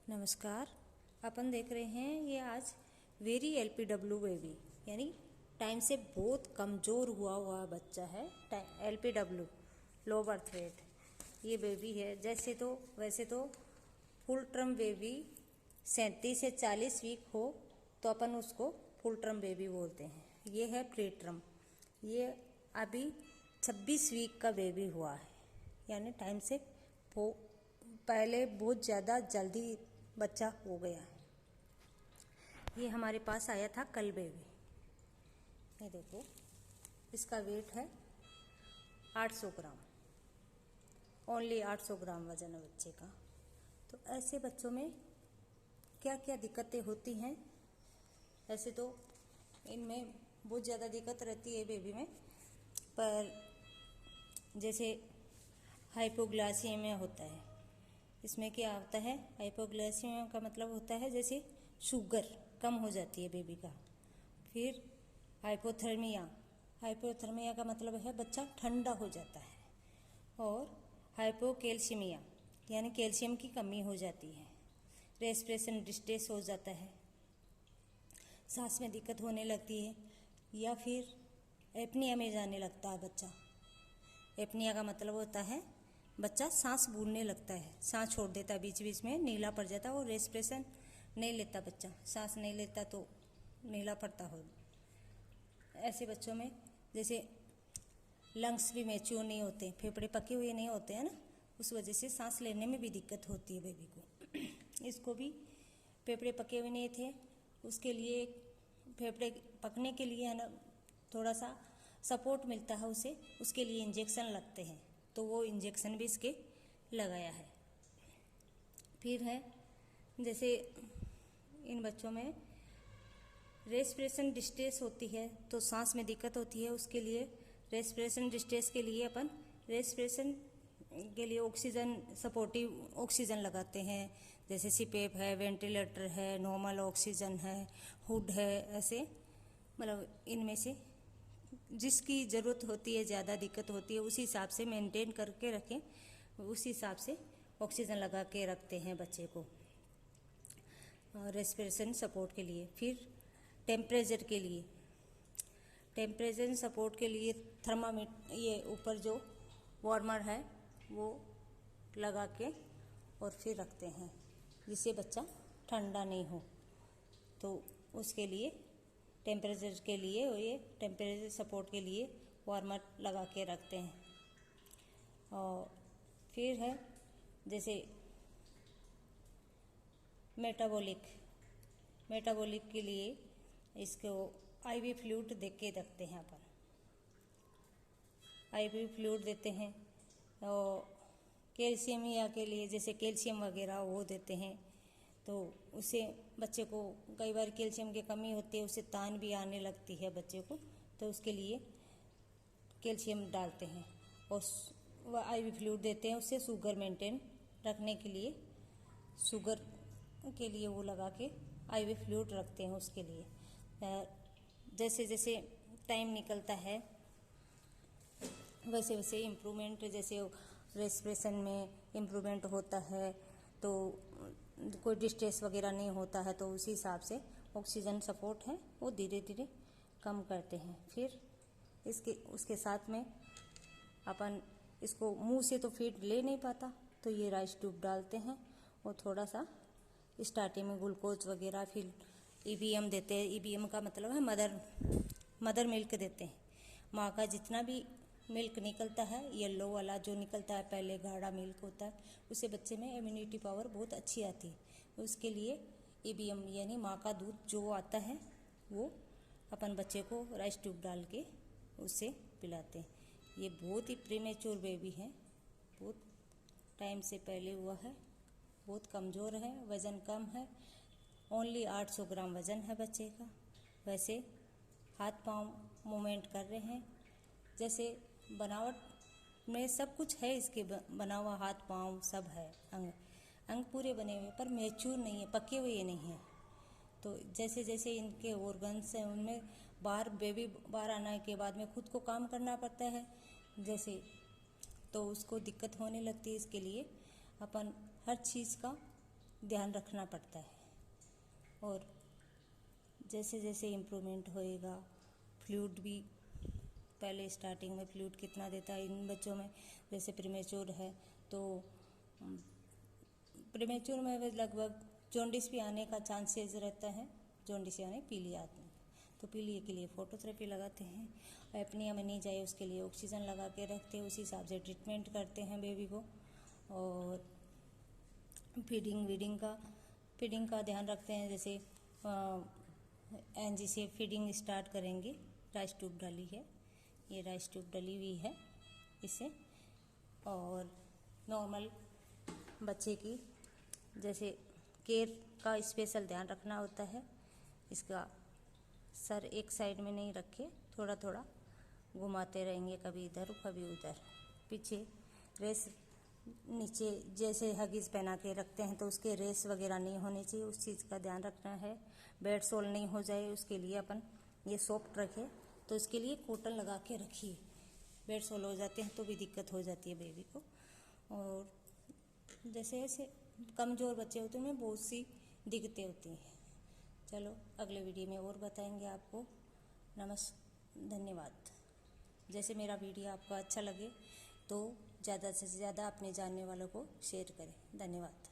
नमस्कार। अपन देख रहे हैं ये आज वेरी एलपीडब्ल्यू बेबी यानी टाइम से बहुत कमज़ोर हुआ बच्चा है। एलपीडब्ल्यू लो बर्थ वेट ये बेबी है। वैसे तो फुल टर्म बेबी 37 से 40 वीक हो तो अपन उसको फुल टर्म बेबी बोलते हैं। ये है प्री टर्म, ये अभी 26 वीक का बेबी हुआ है, यानी टाइम से पहले बहुत ज़्यादा जल्दी बच्चा हो गया है। ये हमारे पास आया था कल बेबी। ये देखो, इसका वेट है 800 ग्राम, ओनली 800 ग्राम वजन है बच्चे का। तो ऐसे बच्चों में क्या क्या दिक्कतें होती हैं? ऐसे तो इनमें बहुत ज़्यादा दिक्कत रहती है बेबी में, पर जैसे हाइपोग्लाइसीमिया होता है। इसमें क्या होता है? हाइपोग्लाइसीमिया का मतलब होता है जैसे शुगर कम हो जाती है बेबी का। फिर हाइपोथर्मिया का मतलब है बच्चा ठंडा हो जाता है। और हाइपोकैल्सीमिया यानी कैल्शियम की कमी हो जाती है। रेस्पिरेशन डिस्ट्रेस हो जाता है, सांस में दिक्कत होने लगती है, या फिर एपनिया में जाने लगता है बच्चा। एपनिया का मतलब होता है बच्चा सांस भूलने लगता है, सांस छोड़ देता है, बीच बीच में नीला पड़ जाता है और रेस्पिरेशन नहीं लेता बच्चा, सांस नहीं लेता तो नीला पड़ता हो। ऐसे बच्चों में जैसे लंग्स भी मैच्योर नहीं होते, फेफड़े पके हुए नहीं होते हैं ना, उस वजह से सांस लेने में भी दिक्कत होती है बेबी को। इसको भी फेफड़े पके हुए नहीं थे, उसके लिए फेफड़े पकने के लिए है ना थोड़ा सा सपोर्ट मिलता है उसे, उसके लिए इंजेक्शन लगते हैं, तो वो इंजेक्शन भी इसके लगाया है। फिर है जैसे इन बच्चों में रेस्पिरेशन डिस्ट्रेस होती है, तो सांस में दिक्कत होती है, उसके लिए रेस्पिरेशन डिस्ट्रेस के लिए अपन रेस्पिरेशन के लिए ऑक्सीजन सपोर्टिव ऑक्सीजन लगाते हैं। जैसे सीपेप है, वेंटिलेटर है, नॉर्मल ऑक्सीजन है, हुड है। ऐसे मतलब इनमें से जिसकी ज़रूरत होती है, ज़्यादा दिक्कत होती है, उसी हिसाब से मेंटेन करके रखें, उसी हिसाब से ऑक्सीजन लगा के रखते हैं बच्चे को रेस्पिरेशन सपोर्ट के लिए। फिर टेम्परेचर सपोर्ट के लिए थर्मामीटर, ये ऊपर जो वार्मर है वो लगा के और फिर रखते हैं, जिससे बच्चा ठंडा नहीं हो। तो उसके लिए टेम्परेचर के लिए और ये टेम्परेचर सपोर्ट के लिए वार्मर लगा के रखते हैं। और फिर है जैसे मेटाबॉलिक के लिए इसको आईवी फ्लूइड दे के रखते हैं अपन। आईवी फ्लूइड देते हैं। और कैल्शियमिया के लिए जैसे कैल्शियम वगैरह वो देते हैं, तो उससे बच्चे को कई बार कैल्शियम की कमी होती है, उससे तान भी आने लगती है बच्चे को, तो उसके लिए कैल्शियम डालते हैं। और वह आईवी फ्लूइड देते हैं, उससे शुगर मेंटेन रखने के लिए, शुगर के लिए वो लगा के आईवी फ्लूइड रखते हैं उसके लिए। जैसे जैसे टाइम निकलता है वैसे वैसे इम्प्रूवमेंट, जैसे रेस्पिरेशन में इम्प्रूवमेंट होता है, तो कोई डिस्ट्रेस वगैरह नहीं होता है, तो उसी हिसाब से ऑक्सीजन सपोर्ट है वो धीरे धीरे कम करते हैं। फिर उसके साथ में अपन इसको मुंह से तो फीड ले नहीं पाता, तो ये राइस ट्यूब डालते हैं और थोड़ा सा स्टार्टिंग में ग्लूकोज वगैरह, फिर ईबीएम देते हैं। ईबीएम का मतलब है मदर मिल्क देते हैं। माँ का जितना भी मिल्क निकलता है, येलो वाला जो निकलता है, पहले गाढ़ा मिल्क होता है, उससे बच्चे में इम्यूनिटी पावर बहुत अच्छी आती है। उसके लिए ईबीएम यानी माँ का दूध जो आता है वो अपन बच्चे को राइस ट्यूब डाल के उससे पिलाते हैं। ये बहुत ही प्रीमेच्योर बेबी है, बहुत टाइम से पहले हुआ है, बहुत कमज़ोर है, वज़न कम है, ओनली 800 ग्राम वज़न है बच्चे का। वैसे हाथ पांव मूवमेंट कर रहे हैं, जैसे बनावट में सब कुछ है इसके, बना हुआ हाथ पांव सब है, अंग पूरे बने हुए, पर मैच्योर नहीं है, पके हुए नहीं है। तो जैसे जैसे इनके ऑर्गन्स हैं उनमें बेबी बाहर आने के बाद में खुद को काम करना पड़ता है, जैसे तो उसको दिक्कत होने लगती है। इसके लिए अपन हर चीज़ का ध्यान रखना पड़ता है। और जैसे जैसे इम्प्रूवमेंट होएगा, फ्लूइड भी पहले स्टार्टिंग में फ्लूइड कितना देता है इन बच्चों में, जैसे प्रीमेच्योर है तो प्रीमेच्योर में लगभग जॉन्डिस भी आने का चांसेस रहता है। जॉन्डिस यानी पीलिया आदमी, तो पीलिया के लिए फोटोथेरेपी लगाते हैं। एपनिया में नहीं जाए उसके लिए ऑक्सीजन लगा के रखते हैं, उसी हिसाब से ट्रीटमेंट करते हैं बेबी को। और फीडिंग का ध्यान रखते हैं, जैसे एनजी से फीडिंग स्टार्ट करेंगे। राइस ट्यूब डाली है, ये राइस ट्यूब डली हुई है इससे। और नॉर्मल बच्चे की जैसे केयर का स्पेशल ध्यान रखना होता है। इसका सर एक साइड में नहीं रखे, थोड़ा थोड़ा घुमाते रहेंगे, कभी इधर कभी उधर। पीछे रेस नीचे जैसे हगीज पहना के रखते हैं तो उसके रेस वगैरह नहीं होने चाहिए, उस चीज़ का ध्यान रखना है। बेड सोल नहीं हो जाए उसके लिए अपन ये सॉफ्ट रखें, तो इसके लिए कॉटन लगा के रखिए। बेड सोल हो जाते हैं तो भी दिक्कत हो जाती है बेबी को। और जैसे ऐसे कमज़ोर बच्चे होते हैं उनमें बहुत सी दिक्कतें होती हैं। चलो अगले वीडियो में और बताएंगे आपको। धन्यवाद। जैसे मेरा वीडियो आपको अच्छा लगे तो ज़्यादा से ज़्यादा अपने जानने वालों को शेयर करें। धन्यवाद।